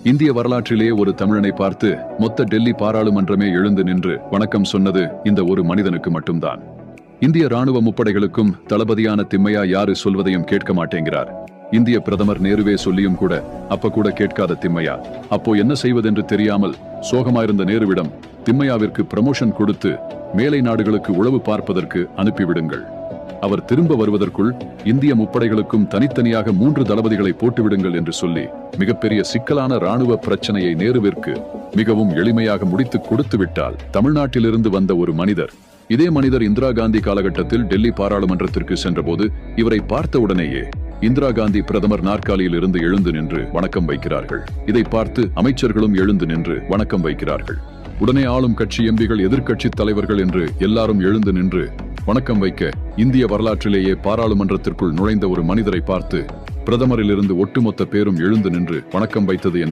இந்திய வரலாற்றிலேயே ஒரு தமிழனை பார்த்து மொத்த டெல்லி பாராளுமன்றமே எழுந்து நின்று வணக்கம் சொன்னது இந்த ஒரு மனிதனுக்கு மட்டும்தான். இந்திய ராணுவ முப்படைகளுக்கும் தளபதியான திம்மையா யாரு சொல்வதையும் கேட்க மாட்டேங்கிறார். இந்திய பிரதமர் நேருவே சொல்லியும் கூட அப்ப கூட கேட்காத திம்மையா அப்போ என்ன செய்வதென்று தெரியாமல் சோகமாயிருந்த நேருவிடம் திம்மையாவிற்கு ப்ரமோஷன் கொடுத்து மேலை நாடுகளுக்கு உளவு பார்ப்பதற்கு அனுப்பிவிடுங்கள், அவர் திரும்ப வருவதற்குள் இந்திய முப்படைகளுக்கும் தனித்தனியாக 3 தளபதிகளை போட்டுவிடுங்கள் என்று சொல்லி மிகப்பெரிய சிக்கலான ராணுவ பிரச்சனையை நேருவிற்கு மிகவும் எளிமையாக முடித்து கொடுத்து விட்டால் தமிழ்நாட்டிலிருந்து வந்த ஒரு மனிதர். இதே மனிதர் இந்திரா காந்தி காலகட்டத்தில் டெல்லி பாராளுமன்றத்திற்கு சென்றபோது இவரை பார்த்த உடனேயே இந்திரா காந்தி பிரதமர் நாற்காலியில் இருந்து எழுந்து நின்று வணக்கம் வைக்கிறார்கள். இதை பார்த்து அமைச்சர்களும் எழுந்து நின்று வணக்கம் வைக்கிறார்கள். உடனே ஆளும் கட்சி எம்பிகள், எதிர்க்கட்சி தலைவர்கள் என்று எல்லாரும் எழுந்து நின்று வணக்கம் வைக்க இந்திய வரலாற்றிலேயே பாராளுமன்றத்திற்குள் நுழைந்த ஒரு மனிதரை பார்த்து பிரதமரிலிருந்து ஒட்டுமொத்த பேரும் எழுந்து நின்று வணக்கம் வைத்தது